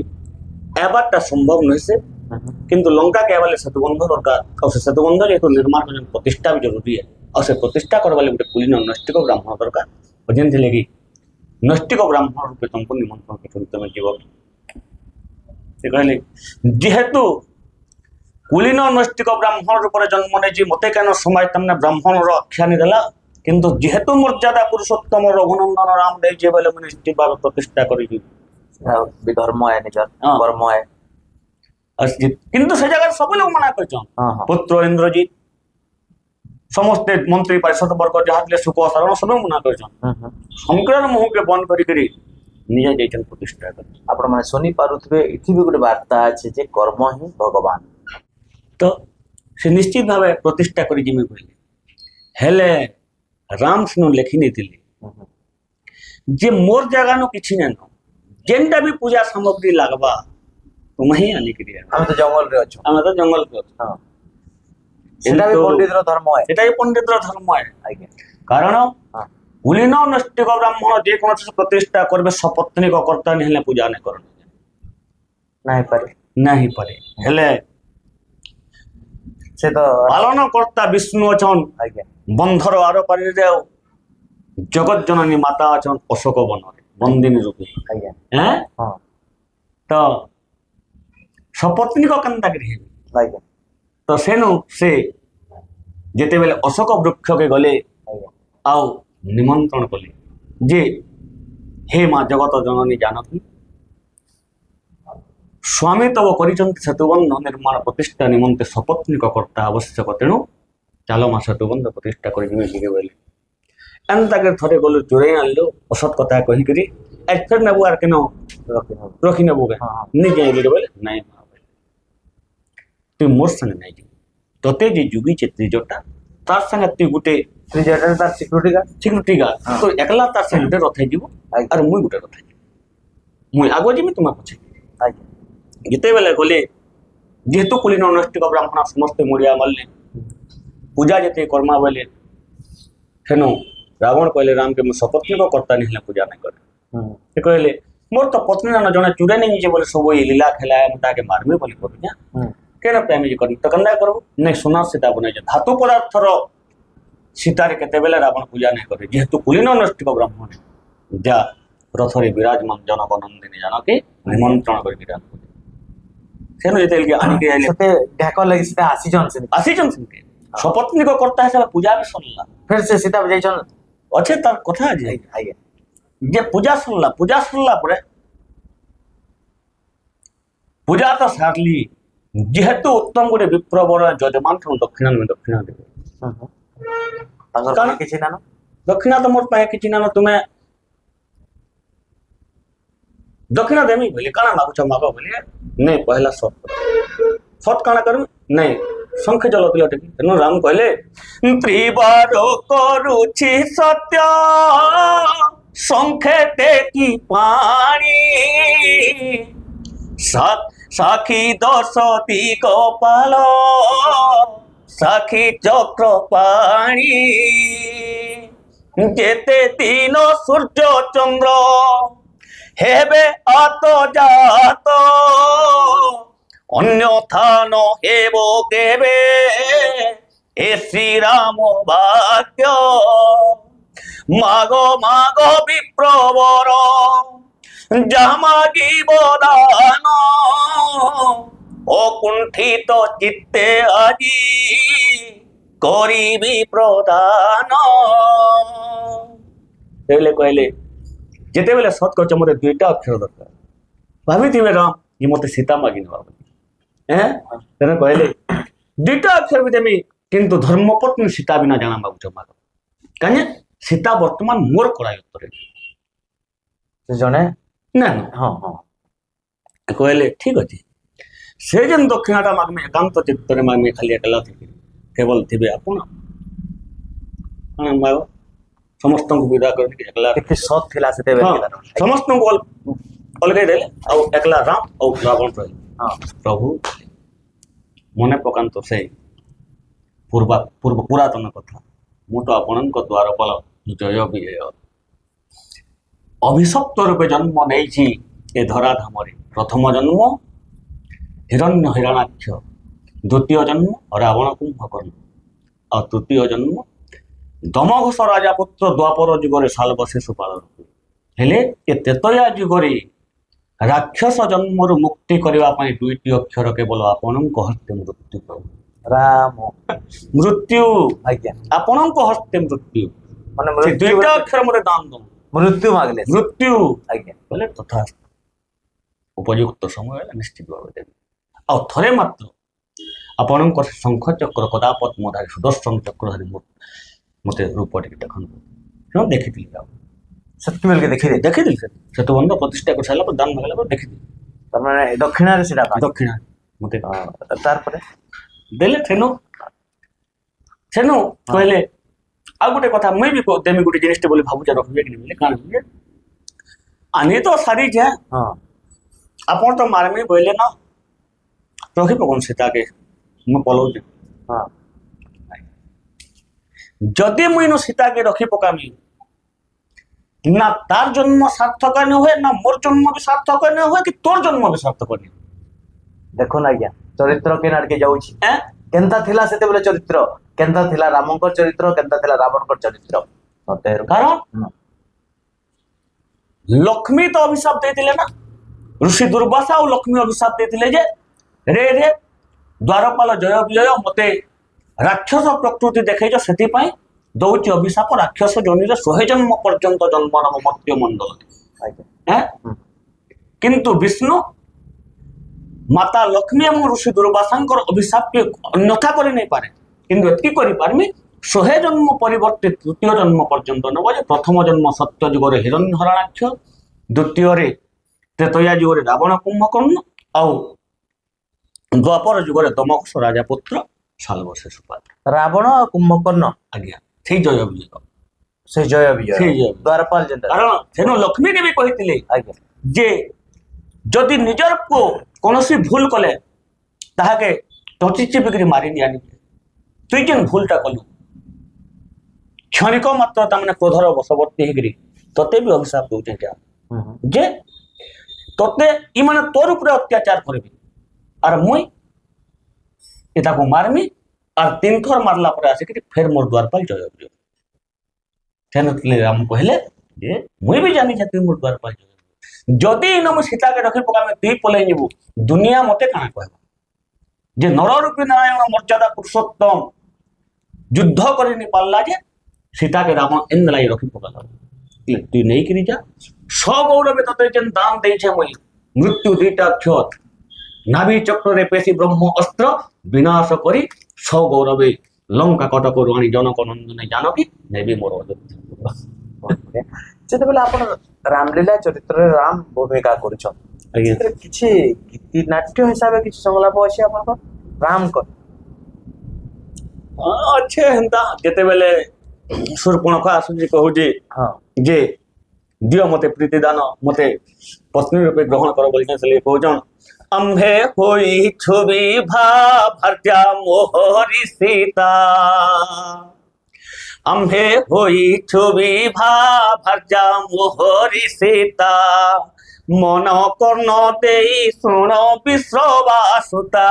ଏବାରଟା ସମ୍ଭବ ନୁହେଁ ସେ ହୁଁ, କିନ୍ତୁ ଲଙ୍କା କେ ବୋଲେ ସେତୁବନ୍ଧ ଦରକାର ଆଉ ସେ ସେତୁବନ୍ଧ ଯେହେତୁ ନିର୍ମାଣ କରି ପ୍ରତିଷ୍ଠା ବି ଜରୁରୀ ଆଉ ସେ ପ୍ରତିଷ୍ଠା କରିବା ଲାଗି ଗୋଟେ କୁଳୀନ ନୈଷ୍ଠିକ ବ୍ରାହ୍ମଣ ଦରକାର ଆଉ ଯେମିତି ଲାଗି ନୈଷ୍ଠିକ ବ୍ରାହ୍ମଣ ରୂପେ ତୁମକୁ ନିମନ୍ତ୍ରଣ କରୁଛନ୍ତି ତମେ ଯିବ ସେ କହିଲେ ଯେହେତୁ କୁଳୀନ ନୈଷ୍ଠିକ ବ୍ରାହ୍ମଣ ରୂପରେ ଜନ୍ମ ନେଇଛି ମତେ କେନ ସମୟ ତମେ ବ୍ରାହ୍ମଣର ଆଖ୍ୟାନି ଦେଲା କିନ୍ତୁ ଯେହେତୁ ମର୍ଯ୍ୟାଦା ପୁରୁଷୋତ୍ତମ ରଘୁନନ୍ଦନ ରାମ ଦେଇଛେ ବୋଲେ ମୁଁ ନିଶ୍ଚିତ ଭାବେ ପ୍ରତିଷ୍ଠା କରିବି ଆଉ ବି ଧର୍ମ ହେ ନିଜର ହଁ। କର୍ମ ହେ କିନ୍ତୁ ସେ ଜାଗାରେ ସବୁ ଲୋକ ମନା କରିଛନ୍ ହଁ ହଁ ପୁତ୍ର ଇନ୍ଦ୍ରଜିତ ସମସ୍ତେ ମନ୍ତ୍ରୀ ପାରିଷଦ ବର୍ଗ ଯାହା ଥିଲେ ସୁଖ ସାରଣ ସବୁ ମନା କରିଛନ୍ ହୁଁ, ହୁଁ। ଶଙ୍କର ମୁହଁକେ ବନ୍ଦ କରିକିରି ନିଜେ ଯାଇଛନ୍ ପ୍ରତିଷ୍ଠା କରି ଆପଣ ମାନେ ଶୁଣି ପାରୁଥିବେ ଏଠି ବି ଗୋଟେ ବାର୍ତ୍ତା ଅଛି ଯେ କର୍ମ ହିଁ ଭଗବାନ ତ ସେ ନିଶ୍ଚିତ ଭାବେ ପ୍ରତିଷ୍ଠା କରି ଯିମି କହିଲେ ହେଲେ ରାମ ସିଂହ ଲେଖି ନେଇଥିଲେ ହୁଁ, ହୁଁ। ଯେ ମୋର ଜାଗାନୁ କିଛି ନାଇନ ଯେନ୍ଟା ବି ପୂଜା ସାମଗ୍ରୀ ଲାଗବା ତୁମେ ହିଁ ଆନିକିରି ଆଣ। ଆମେ ତ ଜଙ୍ଗଲରେ ଅଛୁ ଆମେ ତ ଜଙ୍ଗଲରେ ଅଛୁ ହଁ ସେଟା ବି କିନ୍ତୁ ପଣ୍ଡିତର ଧର୍ମ ହେ ସେଟା ବି ପଣ୍ଡିତର ଧର୍ମ ହେ ଆଜ୍ଞା କାରଣ ହଁ କୁଳୀନ ନୈଷ୍ଠିକ ବ୍ରାହ୍ମଣ ଯେକୌଣସି ପ୍ରତିଷ୍ଠା କରିବେ ସପତ୍ନୀକ କର୍ତ୍ତା ନି ହେଲେ ପୂଜା ନାଇଁ କରନ୍ତି ନା ହେଇପାରେ ନା ହେଇପାରେ ହେଲେ ସେ ତ ପାଳନ କର୍ତ୍ତା ବିଷ୍ଣୁ ଅଛନ୍ ଆଜ୍ଞା ବନ୍ଧର ଆର ପାରିରେ ଆଉ ଜଗତ ଜନନୀ ମାତା ଅଛନ୍ ଅଶୋକ ବନରେ ବନ୍ଦିନୀ ରୂପେ ଆଜ୍ଞା ଏଁ ହଁ ତ ସପତ୍ନୀକ କେନ୍ତାକିରି ହେବେ ଆଜ୍ଞା ତ ସେନୁ ସେ ଯେତେବେଳେ ଅଶୋକ ବୃକ୍ଷକେ ଗଲେ ଆଜ୍ଞା ଆଉ ନିମନ୍ତ୍ରଣ କଲେ ଯେ ହେ ମା ଜଗତ ଜନନୀ ଜାନକୀ ସ୍ୱାମୀ ତବ କରିଛନ୍ତି ସେତୁବନ୍ଧ ନିର୍ମାଣ ପ୍ରତିଷ୍ଠା ନିମନ୍ତେ ସପତ୍ନୀକ କର୍ତ୍ତା ଆବଶ୍ୟକ ତେଣୁ ଚାଲ ମା ସେତୁବନ୍ଧ ପ୍ରତିଷ୍ଠା କରିଯିବେ ଟିକେ ବୋଇଲେ ଏନ୍ତାକେ ଥରେ ଗଲୁ ଚୋରେଇ ଆଣିଲୁ ଅସତ୍ କଥା କହିକିରି ଫେର ନେବୁ ଆର୍ କେନ ରଖି ହବ ରଖି ନେବୁ କେ ହଁ ହଁ ନିଜେ ଯାଇକିରି ବୋଇଲେ ନାଇଁ ମା ବୋଇଲେ ତୁଇ ମୋର୍ ସାଙ୍ଗେ ନାଇଁ ଯିବୁ ତତେ ଯେ ଯୁଗିଛେ ତ୍ରିଜଟା ତାର୍ ସାଙ୍ଗେ ତୁଇ ଗୋଟେ ତ୍ରିଜଟାରେ ତାର ସିକ୍ୟୁରିଟି ଗାର୍ଡ ସିକ୍ୟୁରିଟି ଗାର୍ଡ ହଁ। ତ একলা তার সাথে ଗୋଟେ রথাই দিব ଆଜ୍ଞା আর মুই ଗୋଟେ রথাই দিব মুই আগ ଯିବି ତୁମେ ପଛେ ଆଜ୍ଞା ଯେତେବେଳେ ଗଲେ ଯେହେତୁ କୁଳୀନ ନୈଷ୍ଠିକ ବ୍ରାହ୍ମଣ ସମସ୍ତେ ମରିଆ ମାରିଲେ ପୂଜା ଯେତେ କର୍ମା ବୋଇଲେ ସେନୁ ରାବଣ କହିଲେ ରାମକେ ମୁଁ ସପତ୍ନୀକ କର୍ତ୍ତା ନି ହେଲେ ପୂଜା ନାଇଁ କରେ ହୁଁ ସେ କହିଲେ ମୋର ତ ପତ୍ନୀ ନାନ ଜଣେ ଚୁରେ ନେଇ ନିଜେ ବୋଲେ ସବୁ ଏଇ ଲୀଳା ଖେଲା ମୁଁ ତାକେ ମାରମି ବୋଲି କରୁଛେ ହୁଁ କେନ ପ୍ରେମୀ କରିବି ତ କେନ୍ତା କରବୁ ନାଇଁ ସୁନା ସୀତା ବନେଇଛେ ଧାତୁ ପଦାର୍ଥର ସୀତାରେ କେତେବେଳେ ରାବଣ ପୂଜା ନାଇଁ କରେ ଯେହେତୁ କୁଳୀନ ନୈଷ୍ଠିକ ବ୍ରାହ୍ମଣ ଯା ରଥରେ ବିରାଜମାନ ଜନକ ନନ୍ଦିନୀ ଜାନକୀ ନିମନ୍ତ୍ରଣ କରିକି ଡାକୁ ସେନୁ ଯେତେବେଳେ ଆଣିକି ଆଇଲେ ସେତେ ଢାକ ଲାଗି ସେଟା ଆସିଛନ୍ ସେ ଆସିଛନ୍ ସେମିତି ସପତ୍ନୀକ କର୍ତ୍ତା ହିସାବରେ ପୂଜା ବି ସରିଲା ଫେର ସେ ସୀତା ଯାଇଛନ୍ ଅଛେ ତାର କଥା ଅଛି ଆଜ୍ଞା ଯେ ପୂଜା ସରିଲା ପରେ ପୂଜା ତ ସାରଲି ଯେହେତୁ ଉତ୍ତମ ଗୋଟେ ବିପ୍ରବର ଯଜମାନ ଠାରୁ ଦକ୍ଷିଣା ଦେବେ ହୁଁ, ହୁଁ। ତାଙ୍କର କାରଣ ପାଇଁ କିଛି ନା ଦକ୍ଷିଣା ତ ମୋର ପାଇଁ କିଛି ନାନ ତୁମେ ଦକ୍ଷିଣା ଦେମି ବୋଲି କାଣା ମାଗୁଛ ମାଗ ବୋଲି ନାଇଁ ପହିଲା ସତ୍ କାଣା କରିବି ନାଇଁ ଶଙ୍ଖେ ଜଳ ପିଲା ଟିକେ ତେଣୁ ରାମ କହିଲେ ତ୍ରିବାର କରୁଛି ସତ୍ୟ ଶଙ୍ଖେ ଟେକି ପାଣି ସାକ୍ଷୀ ଦଶ ଦିଗ ପାଲ ସାକ୍ଷୀ ଚକ୍ର ପାଣି ଯେତେ ଦିନ ସୂର୍ଯ୍ୟ ଚନ୍ଦ୍ର ହେବେ আত জাত অন্যথা ন হেব কেবে এ শ্রীরাম বাক্য মাগ মাগ বিপ্রবর জামাগিব দান অকুণ্ঠিত চিত্তে আজি করিবি প্রদান କହିଲେ ଯେତେବେଳେ ସତ୍ କରୁଛ ମୋତେ ଦୁଇଟା ଅକ୍ଷର ଦରକାର ଭାବିଥିବେ ରାମ ଇଏ ମୋତେ ସୀତା ମାଗି ନେବା ବୋଲି ତେଣୁ କହିଲେ ଦୁଇଟା ଅକ୍ଷର ବି ଦେମି କିନ୍ତୁ ଧର୍ମପତ୍ନୀ ସୀତା ବିନା ଜାଣା ମାଗୁଛ ମାଗ କାହିଁକି ସୀତା ବର୍ତ୍ତମାନ ମୋର କରାୟତ୍ତରେ ସେ ଜଣେ ନା ହଁ ହଁ କହିଲେ ଠିକ ଅଛି ସେ ଯେନ୍ ଦକ୍ଷିଣାଟା ମାଗମେ ଏକାନ୍ତ ଚିତ୍ତରେ ମାଗମେ ଖାଲି ଏକଲା ଥିବେ କେବଳ ଥିବେ ଆପଣ କାଣା ମାଗ ସମସ୍ତଙ୍କୁ ବିଦା କରିକି ଏକଲା କେତେ ସତ୍ ଥିଲା ସେତେବେଳେ ହଁ ପିଲାର। ସମସ୍ତଙ୍କୁ ଅଲଗାଇ ଦେଲେ ଆଉ ଏକଲା ରାମ ଆଉ ରାବଣ ରହିଲେ। ହଁ ପ୍ରଭୁ ମନେ ପକାନ୍ତୁ ସେଇ ପୁରାତନ କଥା। ମୁଁ ତ ଆପଣଙ୍କ ଦ୍ୱାରପାଳ ଜୟ ବିଜୟ। ଅଭିଶପ୍ତ ରୂପେ ଜନ୍ମ ନେଇଛି ଏ ଧରାଧାମରେ। ପ୍ରଥମ ଜନ୍ମ ହିରଣ୍ୟ ହିରଣାକ୍ଷ, ଦ୍ୱିତୀୟ ଜନ୍ମ ରାବଣ କୁମ୍ଭକର୍ଣ୍ଣ, ଆଉ ତୃତୀୟ ଜନ୍ମ ଦମଘୋଷ ରାଜା ପୁତ୍ର ଦ୍ୱାପର ଯୁଗରେ ଶାଲ୍ବ ଶିଶୁପାଳ ରୂପେ। ହେଲେ ଏ ତ୍ରେତୟା ଯୁଗରେ ରାକ୍ଷସ ଜନ୍ମରୁ ମୁକ୍ତି କରିବା ପାଇଁ ଦୁଇଟି ଅକ୍ଷର କେବଳ ଆପଣଙ୍କ ହସ୍ତେ ମୃତ୍ୟୁ ପ୍ରଭୁ। ରାମ ମୃତ୍ୟୁ ଆଜ୍ଞା ଆପଣଙ୍କ ହସ୍ତେ ମୃତ୍ୟୁ। ମାନେ ସେ ମୃତ୍ୟୁ ଦୁଇଟା ଅକ୍ଷର ମୋତେ ଦାନ ଦଉ। ମୃତ୍ୟୁ ମାଗିଲେ ସେ। ମୃତ୍ୟୁ ଆଜ୍ଞା ବୋଲେ ତଥା ଉପଯୁକ୍ତ ସମୟ ହେଲା ନିଶ୍ଚିତ ଭାବେ ଦେବି। ଆଉ ଥରେ ମାତ୍ର ଆପଣଙ୍କ ଶଙ୍ଖ ଚକ୍ର କଦାପଦ୍ମଧାରୀ ସୁଦର୍ଶନ ଚକ୍ର ଧରି ମୋତେ ରୂପ ଟିକେ ଦେଖନ୍ତୁ। ହଁ ଦେଖିଥିଲି ଆଉ ସେତିକି ବେଳକେ ଦେଖିଲେ ଦେଖିଥିଲି ସେତୁ ବନ୍ଧ ପ୍ରତିଷ୍ଠା କରି ସାରିଲା ପରେ ଦାନ ମାଗିଲା ପରେ ଦେଖିଥିଲି ତାମାନେ ଦକ୍ଷିଣରେ ସେଟା ମାଗିଲେ। ଦକ୍ଷିଣା ମୋତେ ତାରପରେ ଦେଲେ ସେନୁ କହିଲେ ଆଉ ଗୋଟେ କଥା ମୁଇଁ ବି ଦେମି ଗୋଟେ ଜିନିଷଟେ ବୋଲି ଭାବୁଛେ ରଖିବେ କି ବୋଲେ କାଣା ବୋଲେ ଆନି ତ ସାରିଛେ ହଁ ଆପଣ ତ ମାରମି ବୋଇଲେ ନା ରଖି ପକଉନ ସୀତାକେ ମୁଁ ପଳଉଛି। ହଁ ଯଦି ମୁଇଁ ସୀତାକେ ରଖି ପକାମି ନା ତାର ଜନ୍ମ ସାର୍ଥକ ନ ହୁଏ ନା ମୋର ଜନ୍ମ ବି ସାର୍ଥକ ନ ହୁଏ କି ତୋର ଜନ୍ମ ବି ସାର୍ଥକ ନ ହୁଏ। ଦେଖୁନ ଆଜ୍ଞା ଚରିତ୍ର କେନ୍ ଆଡକେ ଯାଉଛି। ଏଁ? କେନ୍ତା ଥିଲା ସେତେବେଳେ ଚରିତ୍ର, କେନ୍ତା ଥିଲା ରାମଙ୍କର ଚରିତ୍ର, କେନ୍ତା ଥିଲା ରାବଣଙ୍କର ଚରିତ୍ର। କାରଣ ଲକ୍ଷ୍ମୀ ତ ଅଭିଶାପ ଦେଇଥିଲେ ନା, ଋଷି ଦୁର୍ବାସା ଆଉ ଲକ୍ଷ୍ମୀ ଅଭିଶାପ ଦେଇଥିଲେ ଯେ ରେ ଦ୍ୱାରପାଳ ଜୟ ବିଜୟ ମତେ ରାକ୍ଷସ ପ୍ରକୃତି ଦେଖେଇଛ ସେଥିପାଇଁ ଦଉଛି ଅଭିଶାପ ରାକ୍ଷସ ଜନିରେ 100 ଜନ୍ମ ପର୍ଯ୍ୟନ୍ତ ଜନ୍ମ ନବ ମର୍ତ୍ତ୍ୟ ମଣ୍ଡଳରେ। ଆଜ୍ଞା କିନ୍ତୁ ବିଷ୍ଣୁ ମାତା ଲକ୍ଷ୍ମୀ ଏବଂ ଋଷି ଦୁର୍ବାସାଙ୍କର ଅଭିଶାପକେ ଅନ୍ୟଥା କରି ନେଇ ପାରେ, କିନ୍ତୁ ଏତିକି କରିପାରମି 100 ଜନ୍ମ ପରିବର୍ତ୍ତେ ତୃତୀୟ ଜନ୍ମ ପର୍ଯ୍ୟନ୍ତ ନେବ ଯେ ପ୍ରଥମ ଜନ୍ମ ସତ୍ୟ ଯୁଗରେ ହିରଣ୍ୟ ହରଣାକ୍ଷ, ଦ୍ୱିତୀୟରେ ତ୍ରେତୟା ଯୁଗରେ ରାବଣ କୁମ୍ଭକର୍ଣ୍ଣ ଆଉ ଦ୍ୱାପର ଯୁଗରେ ଦମଘୋଷ ରାଜା ପୁତ୍ର ଶାଲ୍ବ ଶିଶୁପାଳ। ରାବଣ ଆଉ କୁମ୍ଭକର୍ଣ୍ଣ ଆଜ୍ଞା ସେଇ ଜୟ ବିଜୟ ସେ ଜୟ ବିଜୟ ସେଇ ଜୟ ଦ୍ୱାରପାଳ ଯେନ୍ତା। କାରଣ ସେନୁ ଲକ୍ଷ୍ମୀ ଦେବୀ କହିଥିଲେ ଆଜ୍ଞା ଯେ ଯଦି ନିଜର ପୁଅ କୌଣସି ଭୁଲ କଲେ ତାହାକେ ଟଚି ଚିପିକିରି ମାରି ନିଆନି, ତୁଇ ଯେନ୍ ଭୁଲଟା କଲୁ କ୍ଷଣିକ ମାତ୍ର ତାମାନେ କ୍ରୋଧର ବଶବର୍ତ୍ତୀ ହେଇକିରି ତତେ ବି ଅଭିଶାପ ଦଉଛେ ଯେ ତତେ ଇମାନେ ତୋର ଉପରେ ଅତ୍ୟାଚାର କରିବି ଆର୍ ମୁଇଁ ଏ ତାକୁ ମାରମି ଆର୍ 3 ଥର ମାରଲା ପରେ ଆସିକିରି ଫେର ମୋର ଦ୍ୱାରପାଳ ଜୟ ବିଜୟ। ସେନଥିଲେ ରାମ କହିଲେ ଯେ ମୁଇଁ ବି ଜାଣିଛେ ତୁଇ ମୋର ଦ୍ୱାରପାଳ ଜୟ ଯଦି ଇନ ମୁଁ ସୀତାକେ ରଖି ପକାମେ ତୁଇ ପଲେଇ ଯିବୁ ଦୁନିଆ ମତେ କାଣା କହିବ ଯେ ନରରୂପୀ ନାରାୟଣ ମର୍ଯ୍ୟାଦା ପୁରୁଷୋତ୍ତମ ଯୁଦ୍ଧ କରିନି ପାରିଲା ଯେ ସୀତାକେ ରାମ ଏନ୍ ଲାଗି ରଖି ପକାଲା। ତୁଇ ନେଇକିରି ଯା ସଗୌରବେ ତତେ ଯେନ୍ ଦାନ ଦେଇଛେ ମୁଇଁ ମୃତ୍ୟୁ 2ଟା ଅକ୍ଷର ନାଭି ଚକ୍ରରେ ପେଶି ବ୍ରହ୍ମ ଅସ୍ତ୍ର ବିନାଶ କରି ସଗୌରବେ ଲଙ୍କା କଟକରୁ ଆଣି ଜନକ ନନ୍ଦନେ ଜାନକୀ ନେବି ମୋର ଯେତେବେଳେ ଆପଣ ରାମଲୀଳା ଚରିତ୍ରରେ ରାମ ଭୂମିକା କରୁଛନ୍ ଆଜ୍ଞା ସେଥିରେ କିଛି ଗୀତି ନାଟ୍ୟ ହିସାବରେ କିଛି ସଂଳାପ ଅଛି ଆପଣଙ୍କର ରାମଙ୍କର? ଅଛେ ହେନ୍ତା ଯେତେବେଳେ ଶୂର୍ପଣଖା ଆସୁଛି କହୁଛି ହଁ ଯେ ଦିଅ ମତେ ପ୍ରୀତି ଦାନ ମତେ ପତ୍ନୀ ରୂପେ ଗ୍ରହଣ କର ବୋଲି ସେ କହୁଛନ୍ ଆମ୍ଭେ ହୋଇଛୁ ବିଭା ଭାର୍ଯ୍ୟା ମୋହରି ସୀତା, ଆମ୍ଭେ ହୋଇଛୁ ବିଭା ଭାର୍ଯ୍ୟା ମୋହରି ସୀତା, ମନ କର୍ଣ୍ଣ ଦେଇ ଶୁଣ ବିଶ୍ରବାସୁତା,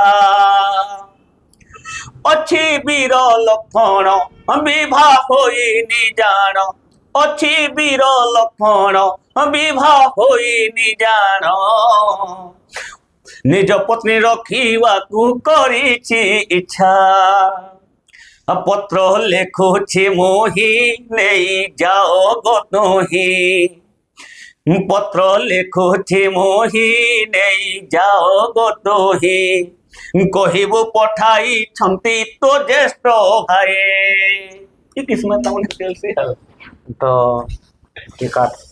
ଅଛି ବୀର ଲକ୍ଷଣ ବିଭା ହୋଇ ନିଜାଣ, ଅଛି ବୀର ଲକ୍ଷଣ ବିଭା ହୋଇ ନିଜାଣ, ନିଜ ପତ୍ନୀ ରଖିବାକୁ କରିଛି ଇଚ୍ଛା, ପତ୍ର ଲେଖୁଛି ମୋହି ନେଇ ଯାଅ ଗତହି, ପତ୍ର ଲେଖୁଛି ମୋହି ନେଇ ଯାଅ ଗତହି, କହିବୁ ପଠାଇଛନ୍ତି ତୋ ଜ୍ୟେଷ୍ଠ ଭାଇ। କିସ୍ମତ ତାମାନେ ଚାଲିଛି ଆଉ ତ ଠିକ ଅଛି।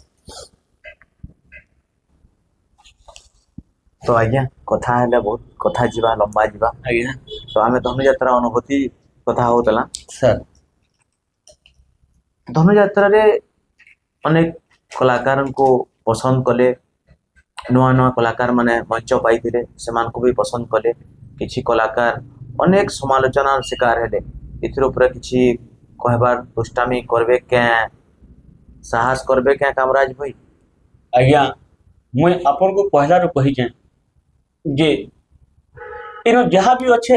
ତ ଆଜ୍ଞା କଥା ହେଲେ ବହୁତ କଥା ଯିବା ଲମ୍ବା ଯିବା। ଆଜ୍ଞା ତ ଆମେ ଧନୁଯାତ୍ରା ଅନୁଭୂତି କଥା ହଉଥିଲା ସାର୍ ଧନୁଯାତ୍ରାରେ ଅନେକ କଳାକାରଙ୍କୁ ପସନ୍ଦ କଲେ, ନୂଆ ନୂଆ କଳାକାର ମାନେ ମଞ୍ଚ ପାଇଥିଲେ, ସେମାନଙ୍କୁ ବି ପସନ୍ଦ କଲେ। କିଛି କଳାକାର ଅନେକ ସମାଲୋଚନାର ଶିକାର ହେଲେ। ଏଥିର ଉପରେ କିଛି କହିବାର ଦୁଷ୍ଟାମି କରିବେ କେଁ, ସାହସ କରିବେ କେଁ କାମରାଜ ଭାଇ? ଆଜ୍ଞା, ମୁଇଁ ଆପଣଙ୍କୁ ପହିଲାରୁ କହିଛେ ଯେ ଏନ ଯାହା ବି ଅଛେ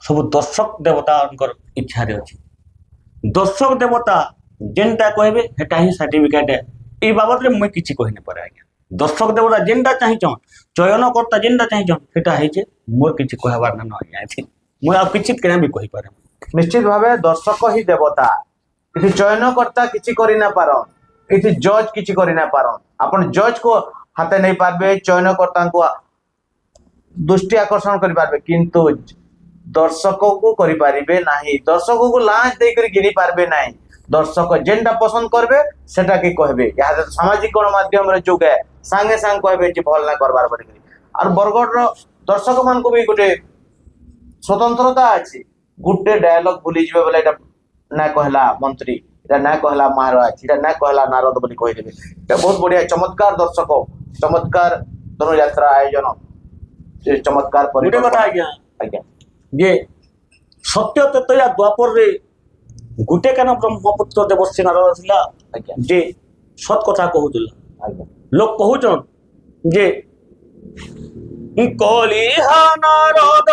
ସବୁ ଦର୍ଶକ ଦେବତାଙ୍କର ଇଚ୍ଛାରେ ଅଛି। ଦର୍ଶକ ଦେବତା ଯେନ୍ଟା କହିବେ ସେଟା ହିଁ ସାର୍ଟିଫିକେଟ୍। এই ବାବଦରେ ମୁଇଁ କିଛି କହି ନାଇଁ ପାରେ ଆଜ୍ଞା। ଦର୍ଶକ ଦେବତା ଯେନ୍ଟା ଚାହିଁଛନ୍, ଚୟନକର୍ତ୍ତା ଯେନ୍ଟା ଚାହିଁଛନ୍ ସେଟା ହେଇଛେ। ମୋର କିଛି କହିବାର ନାଇଁ ଆଜ୍ଞା ଏଥି। ମୁଁ ଆଉ କିଛି କେଣା ବି କହିପାରେ। ନିଶ୍ଚିତ ଭାବେ ଦର୍ଶକ ହିଁ ଦେବତା। କିଛି ଚୟନକର୍ତ୍ତା କିଛି କରି ନା ପାରନ୍, କିଛି ଜଜ୍ କିଛି କରି ନା ପାରନ୍। ଆପଣ ଜଜ୍ କୁ ହାତେ ନେଇ ପାରବେ, ଚୟନକର୍ତ୍ତାଙ୍କୁ ଦୃଷ୍ଟି ଆକର୍ଷଣ କରିପାରିବେ, କିନ୍ତୁ ଦର୍ଶକକୁ କରିପାରିବେ ନାହିଁ। ଦର୍ଶକକୁ ଲାଞ୍ଚ ଦେଇକରି ଘିନି ପାରବେ ନାହିଁ। ଦର୍ଶକ ଯେନ୍ଟା ପସନ୍ଦ କରିବେ ସେଟା କି କହିବେ। ଏହା ସାମାଜିକ ଗଣମାଧ୍ୟମରେ ଯୁଗ ହେ, ସାଙ୍ଗେ ସାଙ୍ଗେ କହିବେ ଯେ ଭଲ ନା କରବାର ବୋଲିକିରି। আর বরগড়র দর্শক মানুষ বি গোটে স্বতন্ত্রতা আছে। গোটে ডায়লগ ভুলি যাবে বলে এটা না কহলা মন্ত্রী, এটা না কহলা মহারাজ, এটা না কহলা নারদ বলে কইদেবে। এটা বহুত বড়িয়া চমৎকার দর্শক, চমৎকার ধনুযাত্রা আয়োজন, চমৎকার ଗୋଟେ କଥା পরিকল্পনা। ଆଜ୍ଞା আজ্ঞা ଯେ ସତ୍ୟ ତତୟା ଦ୍ୱାପରରେ ଗୋଟେ କାନ ବ୍ରହ୍ମପୁତ୍ର ଦେବର୍ଷି ନାରଦ ଥିଲା ଆଜ୍ଞା ଯେ ସତ୍ କଥା କହୁଥିଲା। ଆଜ୍ଞା ଲୋକ କହୁଛନ୍ ଯେ କଳିହା ନାରଦ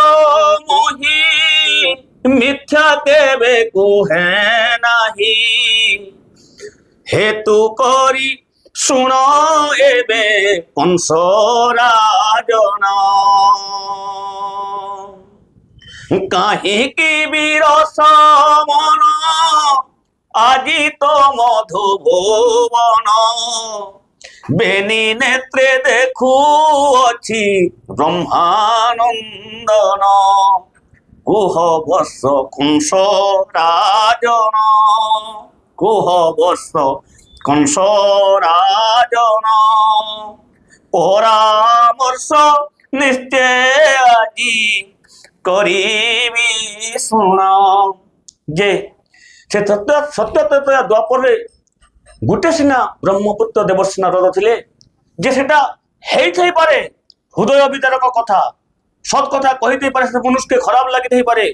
ମୋହି ମିଥ୍ୟା କେବେ କୁହେ ନାହିଁ, ହେତୁ କରି ଶୁଣ ଏବେ କଂସ ରାଜନ। କାହିଁକି ବିରସ ମନ ଆଜି ତ ମଧୁଭୁବନ, ବେନି ନେତ୍ରେ ଦେଖୁଅଛି ବ୍ରହ୍ମାନନ୍ଦନ। କୁହ ବସ କଂସ ରାଜନ, କୁହ ବସ କଂସ ରାଜନ, ପରାମର୍ଶ ନିଶ୍ଚୟ ଆଜି କରିବି ଶୁଣ। ଯେ ସେ ସତ୍ୟ ଦ୍ୱାପରରେ ଗୋଟେ ସିନା ବ୍ରହ୍ମପୁତ୍ର ଦେବର୍ଷି ନାରଦ ଥିଲେ, ଯେ ସେଟା ହେଇଥାଇପାରେ ହୃଦୟ ବିଦାରକ କଥା, ସତ୍ କଥା କହିଥାଇପାରେ, ସେ ମନୁଷ୍ୟକେ ଖରାପ ଲାଗିଥାଇପାରେ।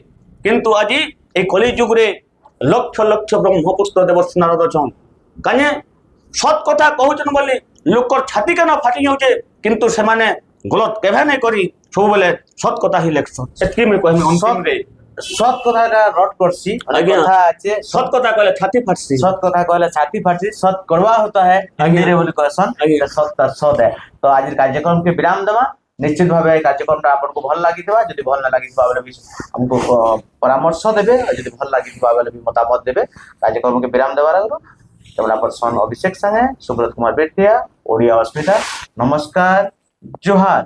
କିନ୍ତୁ ଆଜି এই কলি যুগরে লক্ষ লক্ষ ব্রহ্মপুত্র দেবর্ষি নারদ অছন, কানে সৎ কথা কহুছন বলি লোকর ছাতি কেন ফাটি যাউছে, কিন্তু সেমানে গলত কেভে নাই করি সবুবেলে সৎ কথা হি লেখছন। এতকি মুই কহিমি অন্তিমরে সৎ কথাটা রট করছি। আজ্ঞা। কথা আছে সৎ কথা কলে ছাতি ফাটছি। সৎ কথা কহলে ছাতি ফাটি, সৎ কড়वा होता है হিন্দিরে বলি কহসন। আজ্ঞা। সৎ তার সৎ है। তো আজের কার্যক্রমকে বিরাম দেবা। নিশ্চিত ভাবে এই কার্যক্রমটা আপনাকে ভাল লাগিথিবা, যদি ভাল না লাগিথিবা বলে भी हमको পরামর্শ দেবে, আর যদি ভাল লাগিথিবা বলে भी মতামত দেবে। কার্যক্রমকে বিরাম দেবার আগରୁ কেবল আপনার সন অভিষেক সাঙ্গে সুব্রত কুমার বেটিয়া, ওড়িয়া অস্মিতা, নমস্কার, জোহার।